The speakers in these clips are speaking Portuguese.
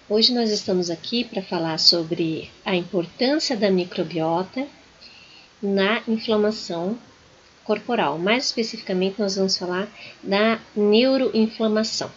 Hoje nós estamos aqui para falar sobre a importância da microbiota na inflamação corporal. Mais especificamente, nós vamos falar da neuroinflamação.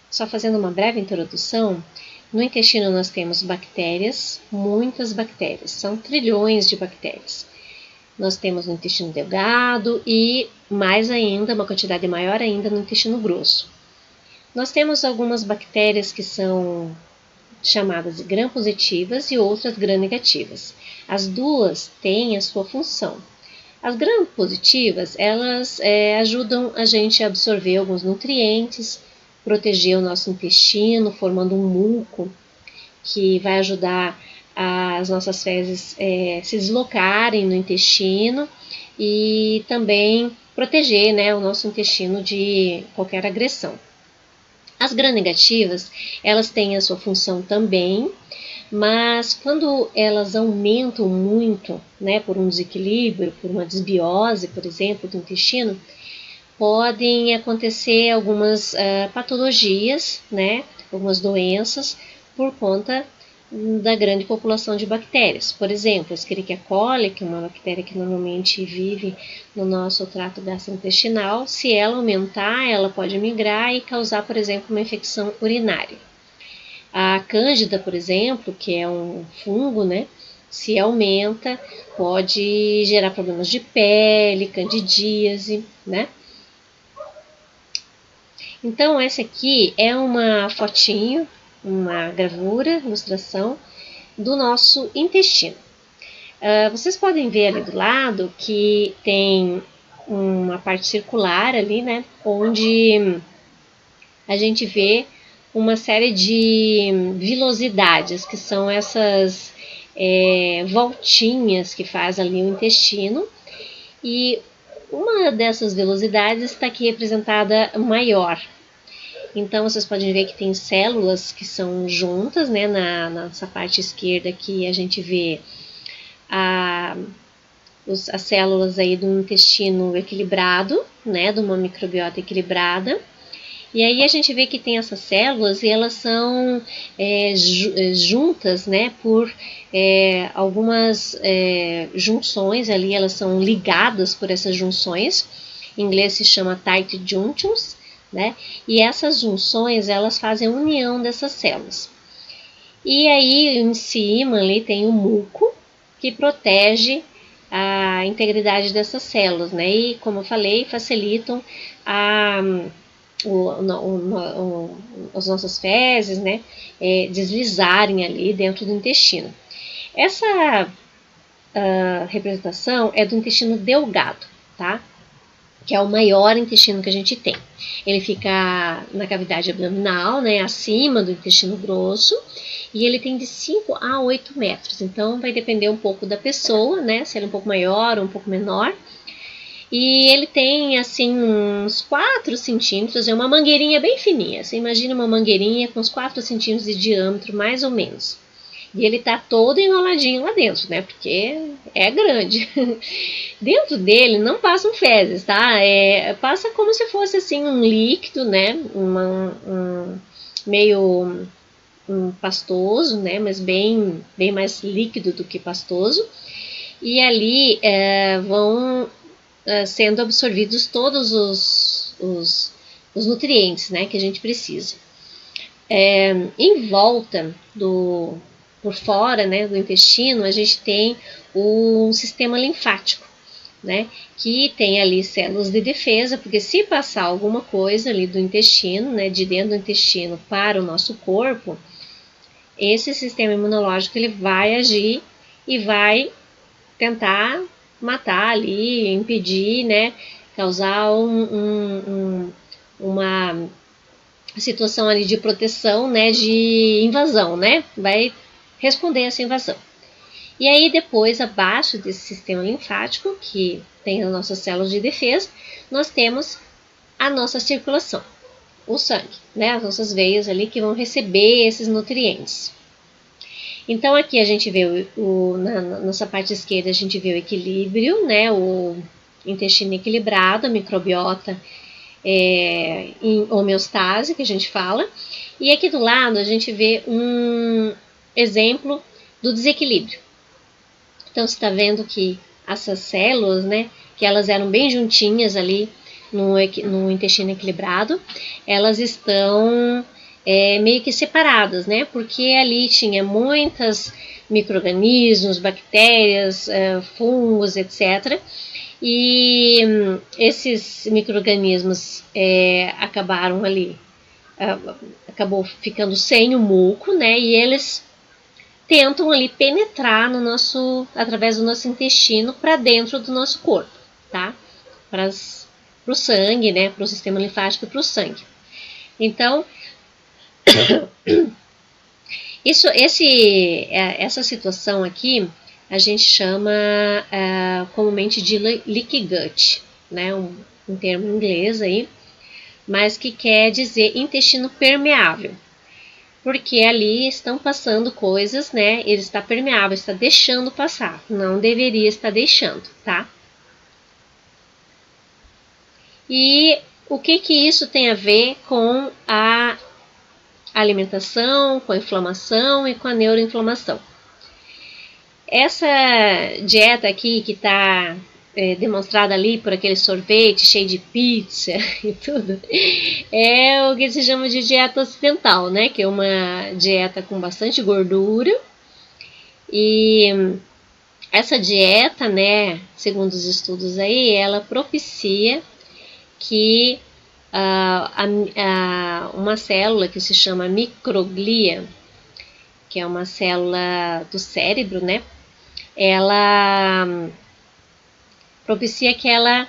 Só fazendo uma breve introdução, no intestino nós temos bactérias, muitas bactérias, são trilhões de bactérias. Nós temos no intestino delgado e mais ainda, uma quantidade maior ainda no intestino grosso. Nós temos algumas bactérias que são chamadas de gram-positivas e outras gram-negativas. As duas têm a sua função. As gram-positivas, elas ajudam a gente a absorver alguns nutrientes, proteger o nosso intestino, formando um muco que vai ajudar as nossas fezes se deslocarem no intestino e também proteger, o nosso intestino de qualquer agressão. As gram-negativas, elas têm a sua função também, mas quando elas aumentam muito, por um desequilíbrio, por uma desbiose, por exemplo, do intestino, podem acontecer algumas patologias, algumas doenças, por conta da grande população de bactérias. Por exemplo, a Escherichia coli, que é uma bactéria que normalmente vive no nosso trato gastrointestinal, se ela aumentar, ela pode migrar e causar, por exemplo, uma infecção urinária. A Cândida, por exemplo, que é um fungo, se aumenta, pode gerar problemas de pele, candidíase, Então, essa aqui é uma fotinho, uma gravura, ilustração do nosso intestino. Vocês podem ver ali do lado que tem uma parte circular ali, onde a gente vê uma série de vilosidades, que são essas voltinhas que faz ali o intestino, e uma dessas velocidades está aqui representada maior. Então, vocês podem ver que tem células que são juntas, nessa parte esquerda aqui a gente vê as células aí do intestino equilibrado, de uma microbiota equilibrada. E aí a gente vê que tem essas células e elas são juntas, por algumas junções ali, elas são ligadas por essas junções. Em inglês se chama tight junctions. E essas junções, elas fazem a união dessas células. E aí, em cima, ali tem o muco, que protege a integridade dessas células, E, como eu falei, facilitam as nossas fezes, deslizarem ali dentro do intestino. Essa representação é do intestino delgado, que é o maior intestino que a gente tem. Ele fica na cavidade abdominal, acima do intestino grosso, e ele tem de 5 a 8 metros. Então, vai depender um pouco da pessoa, se ele é um pouco maior ou um pouco menor. E ele tem, assim, uns 4 centímetros, é uma mangueirinha bem fininha. Você imagina uma mangueirinha com uns 4 centímetros de diâmetro, mais ou menos. E ele tá todo enroladinho lá dentro, Porque é grande. Dentro dele não passam fezes, passa como se fosse, assim, um líquido, meio pastoso, Mas bem mais líquido do que pastoso. E ali vão sendo absorvidos todos os nutrientes, que a gente precisa. Em volta por fora, do intestino, a gente tem um sistema linfático, que tem ali células de defesa, porque se passar alguma coisa ali do intestino, de dentro do intestino para o nosso corpo, esse sistema imunológico ele vai agir e vai tentar matar ali, impedir, causar uma situação ali de proteção, de invasão, vai responder a essa invasão. E aí depois, abaixo desse sistema linfático, que tem as nossas células de defesa, nós temos a nossa circulação, o sangue, as nossas veias ali que vão receber esses nutrientes. Então aqui a gente vê na nossa parte esquerda a gente vê o equilíbrio, o intestino equilibrado, a microbiota em homeostase, que a gente fala. E aqui do lado a gente vê um exemplo do desequilíbrio. Então você está vendo que essas células, né, que elas eram bem juntinhas ali no intestino equilibrado, elas estão meio que separadas, né, porque ali tinha muitos micro-organismos, bactérias, fungos, etc. E esses micro-organismos acabaram ali, acabou ficando sem o muco, né, e eles tentam ali penetrar no nosso, através do nosso intestino para dentro do nosso corpo, tá? Para o sangue, né? Para o sistema linfático e para o sangue. Então, essa situação aqui a gente chama comumente de leaky gut, né? Um termo em inglês aí, mas que quer dizer intestino permeável. Porque ali estão passando coisas, né? Ele está permeável, está deixando passar. Não deveria estar deixando, tá? E o que isso tem a ver com a alimentação, com a inflamação e com a neuroinflamação? Essa dieta aqui que está demonstrada ali por aquele sorvete cheio de pizza e tudo, é o que se chama de dieta ocidental, né? Que é uma dieta com bastante gordura. E essa dieta, né, segundo os estudos aí, ela propicia que uma célula que se chama microglia, que é uma célula do cérebro, né? Ela propicia que ela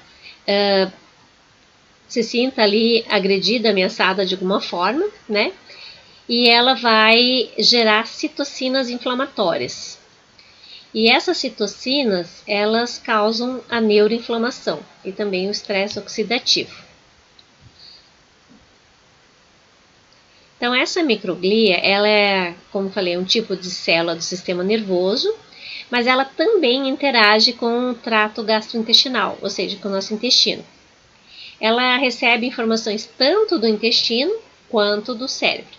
se sinta ali agredida, ameaçada de alguma forma, né? E ela vai gerar citocinas inflamatórias. E essas citocinas, elas causam a neuroinflamação e também o estresse oxidativo. Então, essa microglia, ela é, como falei, um tipo de célula do sistema nervoso, mas ela também interage com o trato gastrointestinal, ou seja, com o nosso intestino. Ela recebe informações tanto do intestino quanto do cérebro.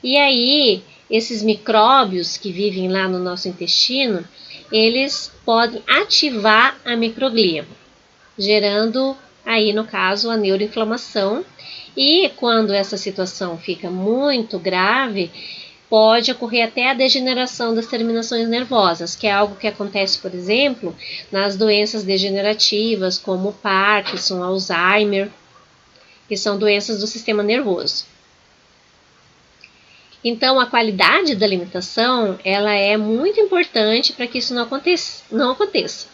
E aí, esses micróbios que vivem lá no nosso intestino, eles podem ativar a microglia, gerando aí, no caso, a neuroinflamação. E quando essa situação fica muito grave, pode ocorrer até a degeneração das terminações nervosas, que é algo que acontece, por exemplo, nas doenças degenerativas, como Parkinson, Alzheimer, que são doenças do sistema nervoso. Então, a qualidade da alimentação, ela é muito importante para que isso não aconteça.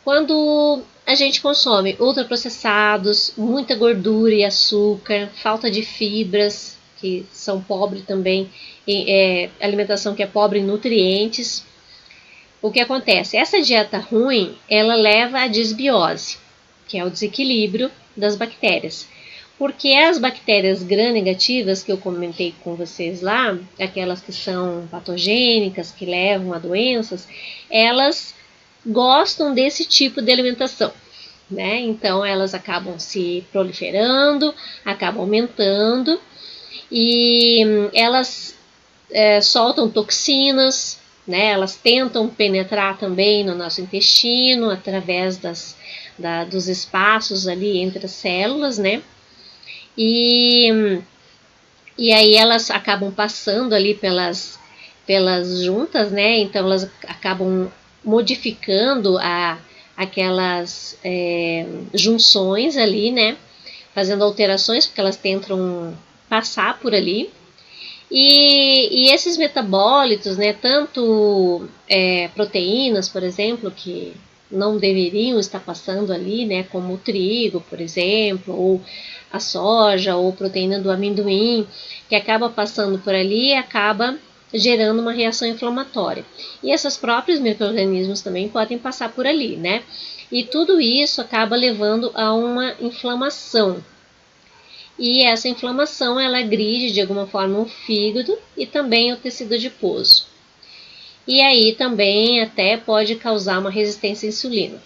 Quando a gente consome ultraprocessados, muita gordura e açúcar, falta de fibras, que são pobres também, alimentação que é pobre em nutrientes, o que acontece? Essa dieta ruim, ela leva à disbiose, que é o desequilíbrio das bactérias. Porque as bactérias gram-negativas que eu comentei com vocês lá, aquelas que são patogênicas, que levam a doenças, elas gostam desse tipo de alimentação, né? Então elas acabam se proliferando, acabam aumentando e elas soltam toxinas, né? Elas tentam penetrar também no nosso intestino através dos espaços ali entre as células, né? E aí elas acabam passando ali pelas juntas, né? Então elas acabam modificando aquelas junções ali, né? Fazendo alterações, porque elas tentam passar por ali. E esses metabólitos, né? Tanto proteínas, por exemplo, que não deveriam estar passando ali, né? Como o trigo, por exemplo, ou a soja, ou proteína do amendoim, que acaba passando por ali e acaba gerando uma reação inflamatória. E esses próprios micro-organismos também podem passar por ali, né? E tudo isso acaba levando a uma inflamação. E essa inflamação, ela agride de alguma forma o fígado e também o tecido adiposo. E aí também até pode causar uma resistência à insulina.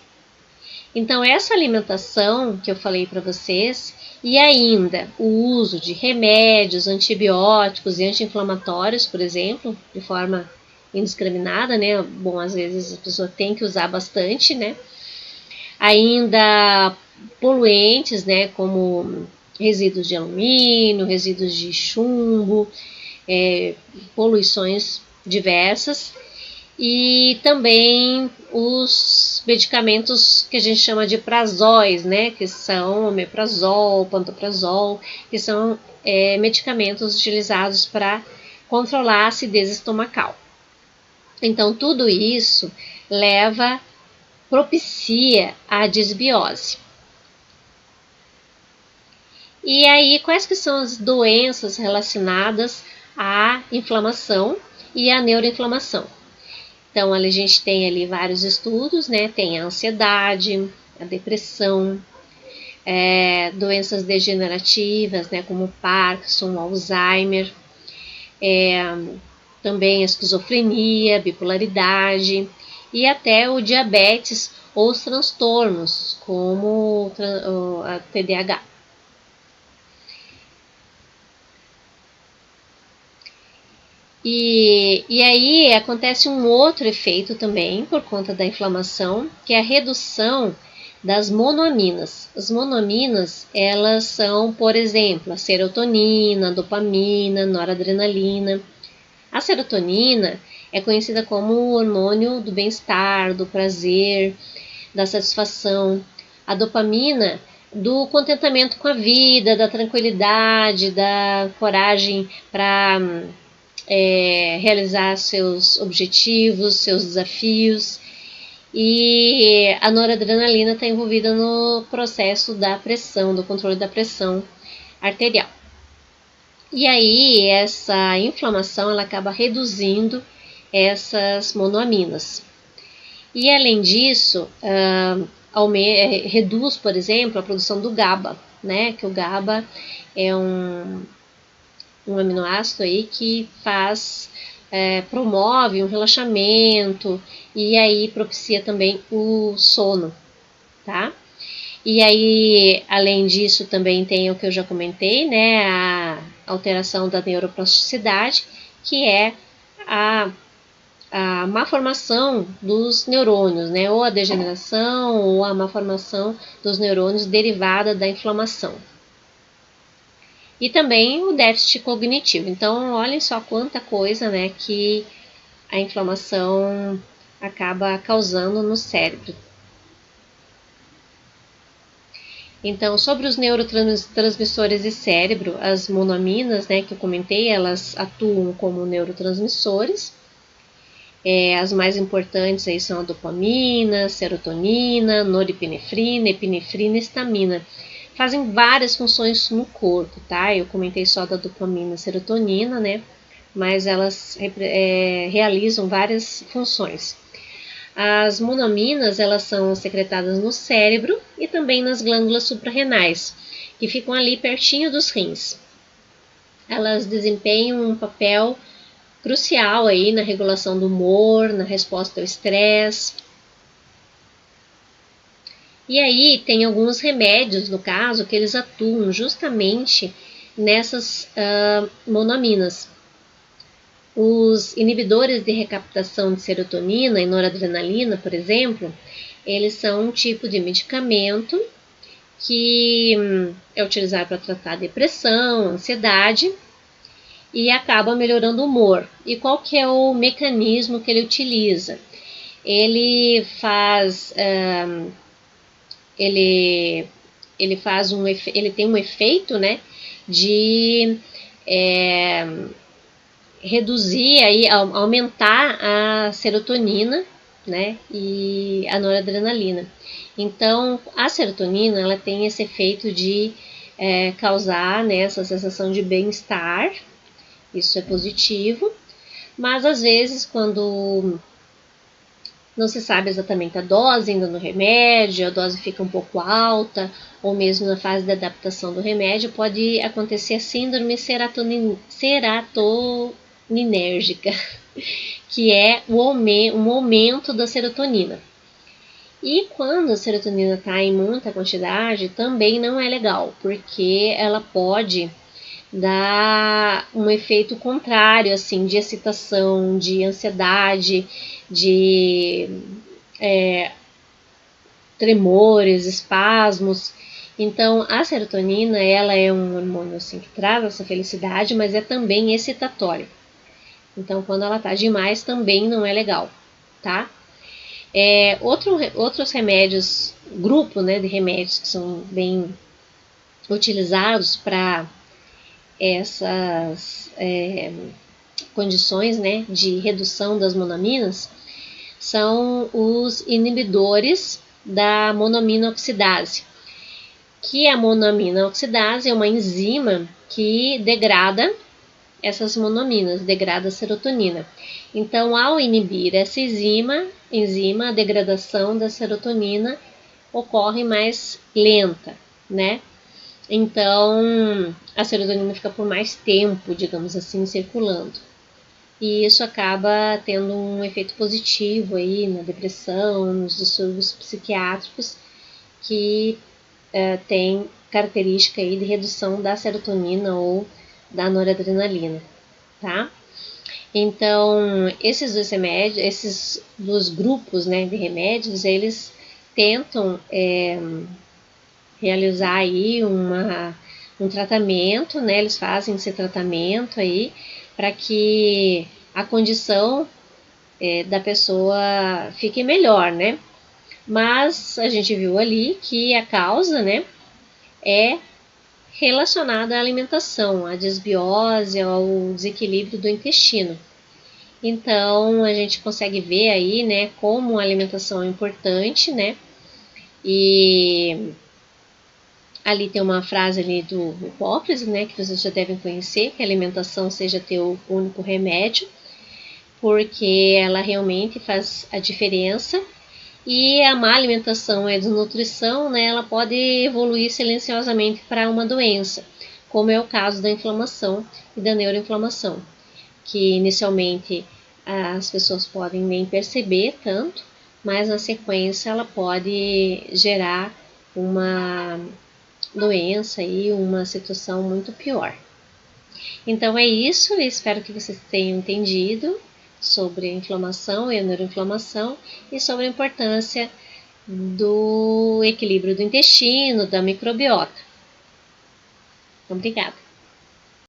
Então, essa alimentação que eu falei para vocês, e ainda o uso de remédios, antibióticos e anti-inflamatórios, por exemplo, de forma indiscriminada, né? Bom, às vezes a pessoa tem que usar bastante, né? Ainda poluentes, né? Como resíduos de alumínio, resíduos de chumbo, poluições diversas. E também os medicamentos que a gente chama de prazóis, né, que são omeprazol, pantoprazol, que são medicamentos utilizados para controlar a acidez estomacal. Então, tudo isso propicia a disbiose. E aí, quais que são as doenças relacionadas à inflamação e à neuroinflamação? Então, a gente tem ali vários estudos, né? Tem a ansiedade, a depressão, doenças degenerativas, né? Como Parkinson, Alzheimer, também a esquizofrenia, bipolaridade e até o diabetes ou os transtornos, como a TDAH. E aí acontece um outro efeito também por conta da inflamação, que é a redução das monoaminas. As monoaminas, elas são, por exemplo, a serotonina, a dopamina, a noradrenalina. A serotonina é conhecida como o hormônio do bem-estar, do prazer, da satisfação. A dopamina, do contentamento com a vida, da tranquilidade, da coragem para realizar seus objetivos, seus desafios. E a noradrenalina está envolvida no processo da pressão, do controle da pressão arterial. E aí essa inflamação ela acaba reduzindo essas monoaminas. E além disso, reduz, por exemplo, a produção do GABA, né? Que o GABA é um aminoácido aí que promove um relaxamento e aí propicia também o sono, tá? E aí, além disso, também tem o que eu já comentei, né? A alteração da neuroplasticidade, que é a má formação dos neurônios, né? Ou a degeneração ou a má formação dos neurônios derivada da inflamação. E também o déficit cognitivo. Então, olhem só quanta coisa, né, que a inflamação acaba causando no cérebro. Então, sobre os neurotransmissores e cérebro, as monoaminas, né, que eu comentei, elas atuam como neurotransmissores. As mais importantes aí são a dopamina, serotonina, norepinefrina, epinefrina e histamina. Fazem várias funções no corpo, tá? Eu comentei só da dopamina e serotonina, né? Mas elas realizam várias funções. As monoaminas, elas são secretadas no cérebro e também nas glândulas suprarrenais, que ficam ali pertinho dos rins. Elas desempenham um papel crucial aí na regulação do humor, na resposta ao estresse. E aí tem alguns remédios, no caso, que eles atuam justamente nessas monoaminas. Os inibidores de recaptação de serotonina e noradrenalina, por exemplo, eles são um tipo de medicamento que é utilizado para tratar depressão, ansiedade e acaba melhorando o humor. E qual que é o mecanismo que ele utiliza? Ele tem um efeito, né, de reduzir aí, aumentar a serotonina, né, e a noradrenalina. Então, a serotonina ela tem esse efeito de causar, né, essa sensação de bem-estar. Isso é positivo, mas às vezes quando não se sabe exatamente a dose ainda no remédio, a dose fica um pouco alta, ou mesmo na fase de adaptação do remédio, pode acontecer a síndrome serotoninérgica, que é um aumento da serotonina. E quando a serotonina está em muita quantidade, também não é legal, porque ela pode dar um efeito contrário, assim, de excitação, de ansiedade, de tremores, espasmos. Então, a serotonina, ela é um hormônio assim, que traz essa felicidade, mas é também excitatório. Então, quando ela tá demais, também não é legal, tá? Outros remédios, grupo, né, de remédios que são bem utilizados para essas condições, né, de redução das monaminas, são os inibidores da monamina oxidase, que a monamina oxidase é uma enzima que degrada essas monaminas, degrada a serotonina. Então, ao inibir essa enzima, a degradação da serotonina ocorre mais lenta, né? Então, a serotonina fica por mais tempo, digamos assim, circulando. E isso acaba tendo um efeito positivo aí na depressão, nos distúrbios psiquiátricos, que tem característica aí de redução da serotonina ou da noradrenalina, tá? Então, esses dois remédios, esses dois grupos, né, de remédios, eles tentam realizar aí um tratamento, né? Eles fazem esse tratamento aí para que a condição da pessoa fique melhor, né? Mas a gente viu ali que a causa, né, é relacionada à alimentação, à desbiose, ao desequilíbrio do intestino. Então a gente consegue ver aí, né, como a alimentação é importante, né? E ali tem uma frase ali do Hipócrates, né, que vocês já devem conhecer, que a alimentação seja teu único remédio, porque ela realmente faz a diferença. E a má alimentação e a desnutrição, né, ela pode evoluir silenciosamente para uma doença, como é o caso da inflamação e da neuroinflamação, que inicialmente as pessoas podem nem perceber tanto, mas na sequência ela pode gerar uma doença e uma situação muito pior. Então é isso, eu espero que vocês tenham entendido sobre a inflamação e a neuroinflamação e sobre a importância do equilíbrio do intestino, da microbiota. Obrigada.